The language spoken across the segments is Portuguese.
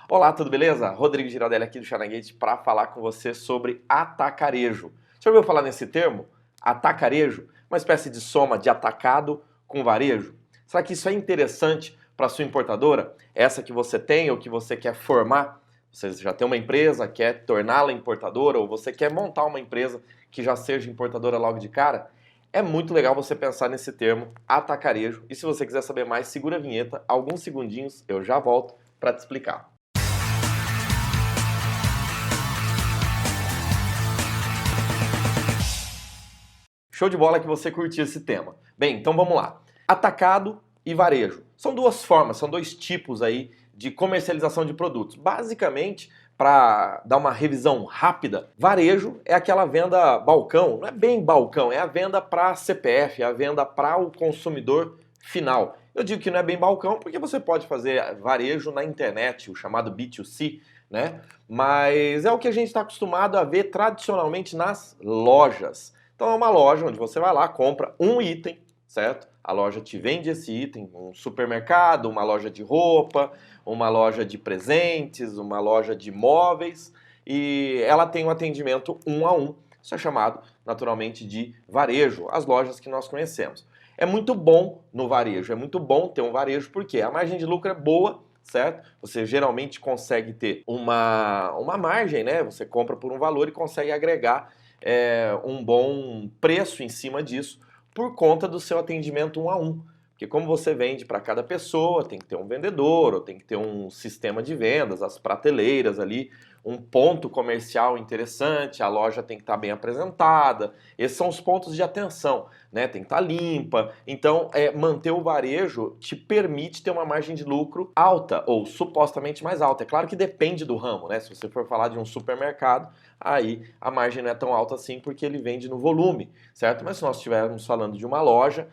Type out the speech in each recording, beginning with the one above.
Olá, tudo beleza? Rodrigo Giraldelli aqui do Charanguete para falar com você sobre atacarejo. Você ouviu falar nesse termo? Atacarejo? Uma espécie de soma de atacado com varejo? Será que isso é interessante para a sua importadora? Essa que você tem ou que você quer formar? Você já tem uma empresa, quer torná-la importadora ou você quer montar uma empresa que já seja importadora logo de cara? É muito legal você pensar nesse termo, atacarejo. E se você quiser saber mais, segura a vinheta, alguns segundinhos, eu já volto para te explicar. Show de bola que você curtiu esse tema. Bem, então vamos lá. Atacado e varejo. São duas formas, são dois tipos aí de comercialização de produtos. Basicamente, para dar uma revisão rápida, varejo é aquela venda balcão, não é bem balcão, é a venda para CPF, é a venda para o consumidor final. Eu digo que não é bem balcão porque você pode fazer varejo na internet, o chamado B2C, né? Mas é o que a gente está acostumado a ver tradicionalmente nas lojas. Então é uma loja onde você vai lá, compra um item, certo? A loja te vende esse item, um supermercado, uma loja de roupa, uma loja de presentes, uma loja de móveis, e ela tem um atendimento um a um. Isso é chamado naturalmente de varejo, as lojas que nós conhecemos. É muito bom no varejo, é muito bom ter um varejo porque a margem de lucro é boa, certo? Você geralmente consegue ter uma margem, né? Você compra por um valor e consegue agregar um bom preço em cima disso por conta do seu atendimento um a um. Porque como você vende para cada pessoa, tem que ter um vendedor, ou tem que ter um sistema de vendas, as prateleiras ali, um ponto comercial interessante, a loja tem que estar bem apresentada. Esses são os pontos de atenção, né? Tem que estar limpa. Então, manter o varejo te permite ter uma margem de lucro alta, ou supostamente mais alta. É claro que depende do ramo, né? Se você for falar de um supermercado, aí a margem não é tão alta assim porque ele vende no volume, certo? Mas se nós estivermos falando de uma loja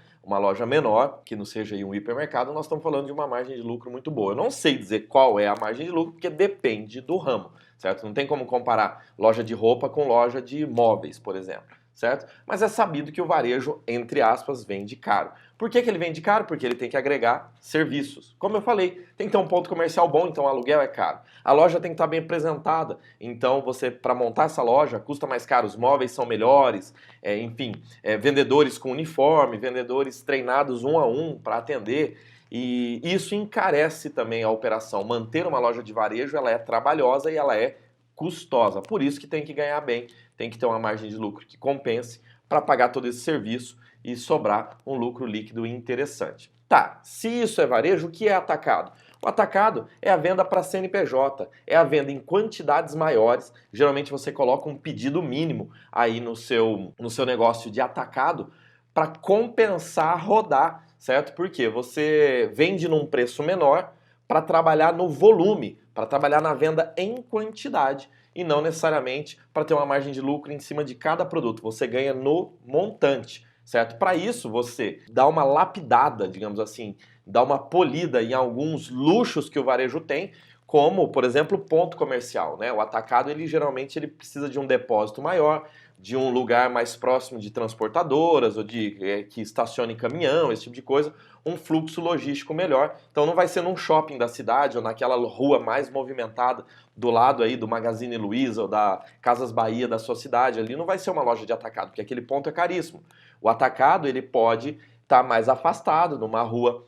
menor, que não seja aí um hipermercado, nós estamos falando de uma margem de lucro muito boa. Eu não sei dizer qual é a margem de lucro, porque depende do ramo, certo? Não tem como comparar loja de roupa com loja de móveis, por exemplo, certo? Mas é sabido que o varejo, entre aspas, vende caro. Por que ele vende caro? Porque ele tem que agregar serviços. Como eu falei, tem que ter um ponto comercial bom, então o aluguel é caro. A loja tem que estar bem apresentada, então você, para montar essa loja, custa mais caro, os móveis são melhores, enfim, vendedores com uniforme, vendedores treinados um a um para atender. E isso encarece também a operação. Manter uma loja de varejo, ela é trabalhosa e ela é custosa. Por isso que tem que ganhar bem, tem que ter uma margem de lucro que compense para pagar todo esse serviço e sobrar um lucro líquido interessante. Tá, se isso é varejo, o que é atacado? O atacado é a venda para CNPJ, é a venda em quantidades maiores. Geralmente você coloca um pedido mínimo aí no seu negócio de atacado para compensar rodar, certo? Porque você vende num preço menor para trabalhar no volume, para trabalhar na venda em quantidade e não necessariamente para ter uma margem de lucro em cima de cada produto. Você ganha no montante, certo? Para isso você dá uma lapidada, digamos assim, dá uma polida em alguns luxos que o varejo tem, como, por exemplo, ponto comercial, né? O atacado, ele geralmente ele precisa de um depósito maior, de um lugar mais próximo de transportadoras ou de que estacione caminhão, esse tipo de coisa, um fluxo logístico melhor. Então não vai ser num shopping da cidade ou naquela rua mais movimentada do lado aí do Magazine Luiza ou da Casas Bahia da sua cidade, ali não vai ser uma loja de atacado, porque aquele ponto é caríssimo. O atacado, ele pode estar mais afastado, numa rua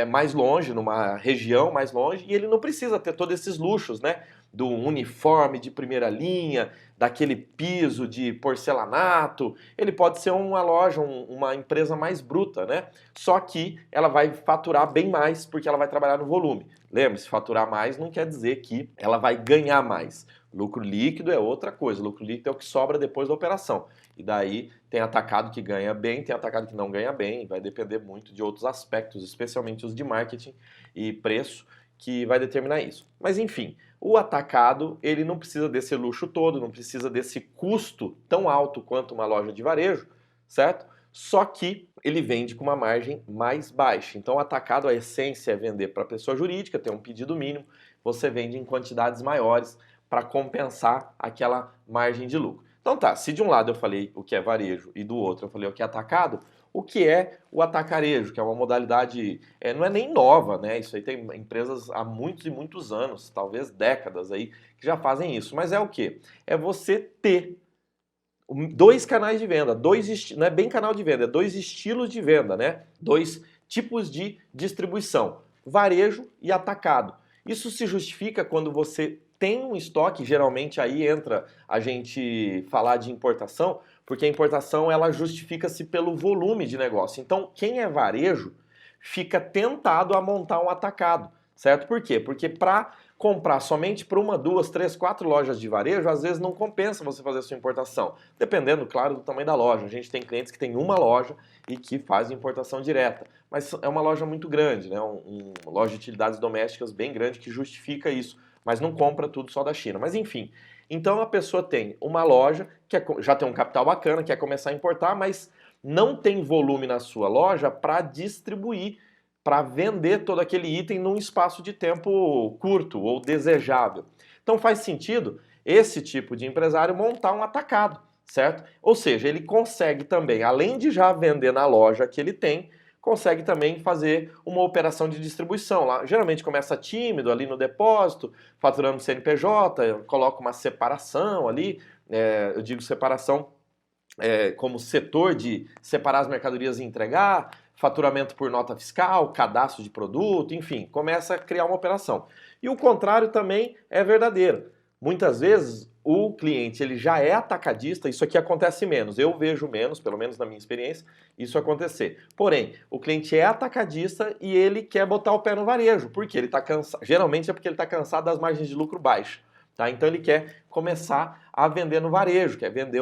mais longe, numa região mais longe, e ele não precisa ter todos esses luxos, né? Do uniforme de primeira linha, daquele piso de porcelanato. Ele pode ser uma loja, uma empresa mais bruta, né? Só que ela vai faturar bem mais porque ela vai trabalhar no volume. Lembre-se, faturar mais não quer dizer que ela vai ganhar mais. Lucro líquido é outra coisa. Lucro líquido é o que sobra depois da operação. E daí tem atacado que ganha bem, tem atacado que não ganha bem. Vai depender muito de outros aspectos, especialmente os de marketing e preço, que vai determinar isso. Mas enfim, o atacado, ele não precisa desse luxo todo, não precisa desse custo tão alto quanto uma loja de varejo, certo? Só que ele vende com uma margem mais baixa. Então, o atacado, a essência é vender para a pessoa jurídica, tem um pedido mínimo, você vende em quantidades maiores para compensar aquela margem de lucro. Então tá, se de um lado eu falei o que é varejo e do outro eu falei o que é atacado, o que é o atacarejo, que é uma modalidade, não é nem nova, né? Isso aí tem empresas há muitos e muitos anos, talvez décadas aí, que já fazem isso. Mas é o quê? É você ter dois canais de venda, não é bem canal de venda, é dois estilos de venda, né? Dois tipos de distribuição, varejo e atacado. Isso se justifica quando você tem um estoque, geralmente aí entra a gente falar de importação, porque a importação ela justifica-se pelo volume de negócio. Então, quem é varejo fica tentado a montar um atacado, certo? Por quê? Porque para comprar somente para uma, duas, três, quatro lojas de varejo, às vezes não compensa você fazer a sua importação. Dependendo, claro, do tamanho da loja. A gente tem clientes que tem uma loja e que fazem importação direta. Mas é uma loja muito grande, né? Uma loja de utilidades domésticas bem grande que justifica isso. Mas não compra tudo só da China. Mas enfim. Então a pessoa tem uma loja que já tem um capital bacana, quer começar a importar, mas não tem volume na sua loja para distribuir, para vender todo aquele item num espaço de tempo curto ou desejável. Então faz sentido esse tipo de empresário montar um atacado, certo? Ou seja, ele consegue também, além de já vender na loja que ele tem, consegue também fazer uma operação de distribuição. Lá, geralmente começa tímido ali no depósito, faturando CNPJ, coloca uma separação ali, eu digo separação como setor de separar as mercadorias e entregar, faturamento por nota fiscal, cadastro de produto, enfim, começa a criar uma operação. E o contrário também é verdadeiro. Muitas vezes o cliente ele já é atacadista, isso aqui acontece menos, eu vejo menos, pelo menos na minha experiência, isso acontecer. Porém, o cliente é atacadista e ele quer botar o pé no varejo, porque ele está cansado, geralmente é porque ele está cansado das margens de lucro baixas. Tá? Então ele quer começar a vender no varejo, quer vender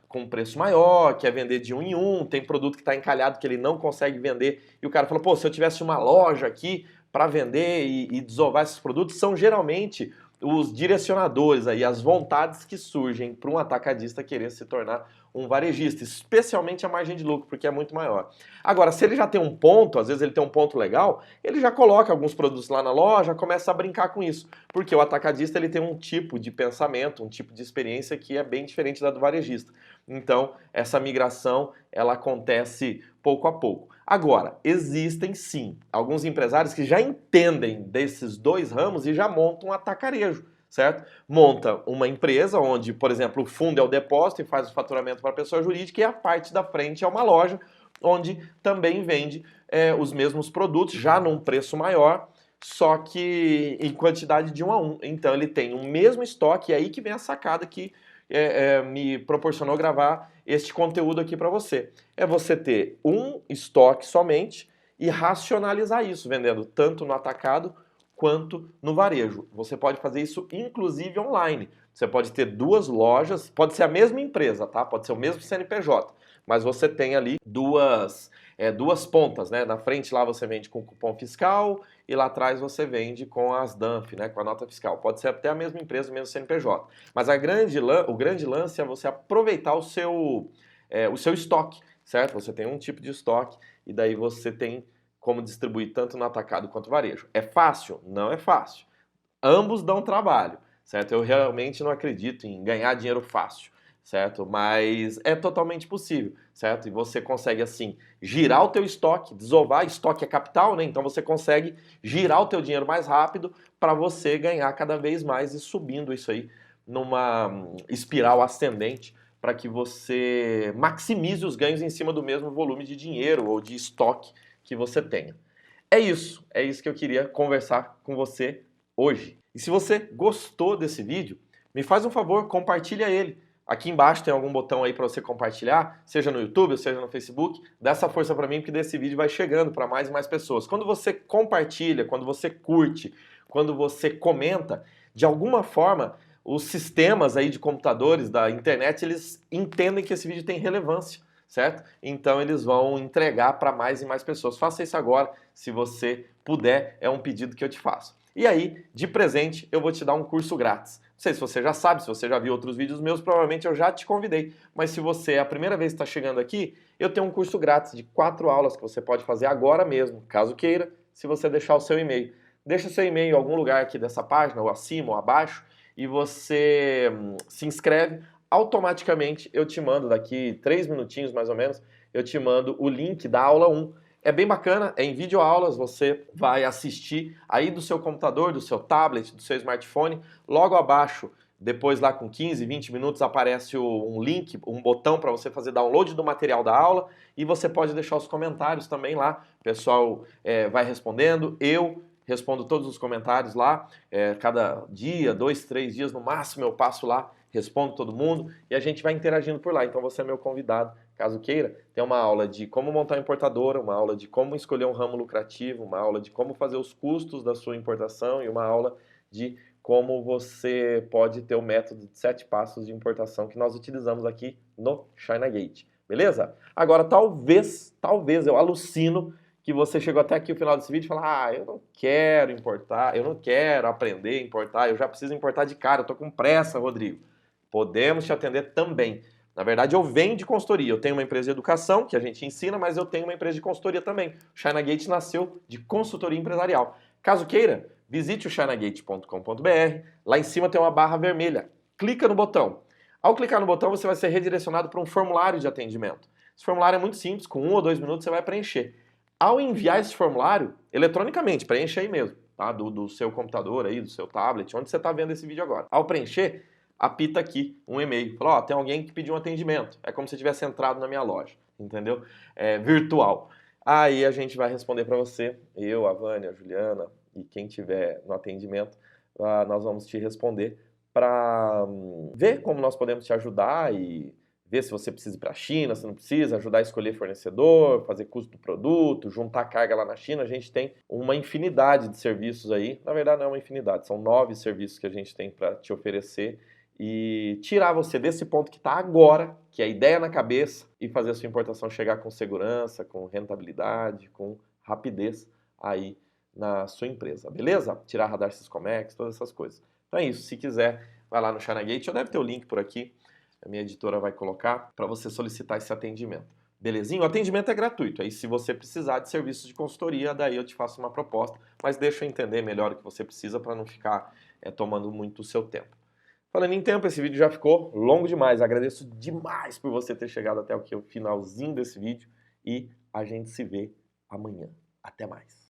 com um preço maior, quer vender de um em um, tem produto que está encalhado que ele não consegue vender e o cara fala, pô, se eu tivesse uma loja aqui para vender e desovar esses produtos, são geralmente os direcionadores aí, as vontades que surgem para um atacadista querer se tornar um varejista, especialmente a margem de lucro, porque é muito maior. Agora, se ele já tem um ponto, às vezes ele tem um ponto legal, ele já coloca alguns produtos lá na loja, começa a brincar com isso, porque o atacadista ele tem um tipo de pensamento, um tipo de experiência que é bem diferente da do varejista. Então, essa migração, ela acontece pouco a pouco. Agora, existem sim alguns empresários que já entendem desses dois ramos e já montam um atacarejo, certo? Monta uma empresa onde, por exemplo, o fundo é o depósito e faz o faturamento para a pessoa jurídica e a parte da frente é uma loja onde também vende os mesmos produtos, já num preço maior, só que em quantidade de 1 a 1. Então ele tem o mesmo estoque, e aí que vem a sacada que me proporcionou gravar este conteúdo aqui para você. É você ter um estoque somente e racionalizar isso, vendendo tanto no atacado quanto no varejo. Você pode fazer isso inclusive online. Você pode ter duas lojas, pode ser a mesma empresa, tá? Pode ser o mesmo CNPJ, mas você tem ali duas pontas, né? Na frente lá você vende com cupom fiscal e lá atrás você vende com as DANF, né? Com a nota fiscal. Pode ser até a mesma empresa, o mesmo CNPJ. Mas o grande lance é você aproveitar o seu estoque, certo? Você tem um tipo de estoque e daí você tem como distribuir tanto no atacado quanto no varejo. É fácil? Não é fácil. Ambos dão trabalho, certo? Eu realmente não acredito em ganhar dinheiro fácil, certo? Mas é totalmente possível, certo? E você consegue, assim, girar o teu estoque, desovar, estoque é capital, né? Então você consegue girar o teu dinheiro mais rápido para você ganhar cada vez mais e subindo isso aí numa espiral ascendente para que você maximize os ganhos em cima do mesmo volume de dinheiro ou de estoque que você tenha. É isso que eu queria conversar com você hoje. E se você gostou desse vídeo, me faz um favor, compartilha ele. Aqui embaixo tem algum botão aí para você compartilhar, seja no YouTube, seja no Facebook. Dá essa força para mim, porque desse vídeo vai chegando para mais e mais pessoas. Quando você compartilha, quando você curte, quando você comenta, de alguma forma, os sistemas aí de computadores, da internet, eles entendem que esse vídeo tem relevância, certo? Então eles vão entregar para mais e mais pessoas. Faça isso agora, se você puder, é um pedido que eu te faço. E aí, de presente, eu vou te dar um curso grátis. Não sei se você já sabe, se você já viu outros vídeos meus, provavelmente eu já te convidei. Mas se você é a primeira vez que está chegando aqui, eu tenho um curso grátis de 4 aulas que você pode fazer agora mesmo, caso queira, se você deixar o seu e-mail. Deixa o seu e-mail em algum lugar aqui dessa página, ou acima ou abaixo, e você se inscreve. Automaticamente eu te mando daqui 3 minutinhos mais ou menos, eu te mando o link da aula 1. É bem bacana, é em videoaulas, você vai assistir aí do seu computador, do seu tablet, do seu smartphone, logo abaixo, depois lá com 15, 20 minutos aparece um link, um botão para você fazer download do material da aula e você pode deixar os comentários também lá, o pessoal vai respondendo, eu respondo todos os comentários lá, cada dia, 2, 3 dias no máximo eu passo lá, respondo todo mundo e a gente vai interagindo por lá, então você é meu convidado. Caso queira, tem uma aula de como montar uma importadora, uma aula de como escolher um ramo lucrativo, uma aula de como fazer os custos da sua importação e uma aula de como você pode ter o método de 7 passos de importação que nós utilizamos aqui no ChinaGate. Beleza? Agora, talvez eu alucino que você chegou até aqui o final desse vídeo e fala: eu não quero importar, eu não quero aprender a importar, eu já preciso importar de cara, eu tô com pressa, Rodrigo. Podemos te atender também. Na verdade, eu venho de consultoria. Eu tenho uma empresa de educação, que a gente ensina, mas eu tenho uma empresa de consultoria também. O ChinaGate nasceu de consultoria empresarial. Caso queira, visite o chinagate.com.br. Lá em cima tem uma barra vermelha. Clica no botão. Ao clicar no botão, você vai ser redirecionado para um formulário de atendimento. Esse formulário é muito simples, com 1 ou 2 minutos você vai preencher. Ao enviar esse formulário, eletronicamente, preenche aí mesmo, tá? Do seu computador aí, do seu tablet, onde você está vendo esse vídeo agora. Ao preencher, apita aqui um e-mail. Fala, tem alguém que pediu um atendimento. É como se tivesse entrado na minha loja, entendeu? Virtual. Aí a gente vai responder para você, eu, a Vânia, a Juliana e quem tiver no atendimento, nós vamos te responder para ver como nós podemos te ajudar e ver se você precisa ir para a China, se não precisa, ajudar a escolher fornecedor, fazer custo do produto, juntar carga lá na China. A gente tem uma infinidade de serviços aí. Na verdade, não é uma infinidade, são 9 serviços que a gente tem para te oferecer e tirar você desse ponto que está agora, que é a ideia na cabeça, e fazer a sua importação chegar com segurança, com rentabilidade, com rapidez aí na sua empresa, beleza? Tirar radar Siscomex, todas essas coisas. Então é isso, se quiser, vai lá no ChinaGate, já deve ter o link por aqui, a minha editora vai colocar para você solicitar esse atendimento. Belezinha? O atendimento é gratuito, aí se você precisar de serviços de consultoria, daí eu te faço uma proposta, mas deixa eu entender melhor o que você precisa para não ficar tomando muito o seu tempo. Falando em tempo, esse vídeo já ficou longo demais. Agradeço demais por você ter chegado até aqui o finalzinho desse vídeo e a gente se vê amanhã. Até mais.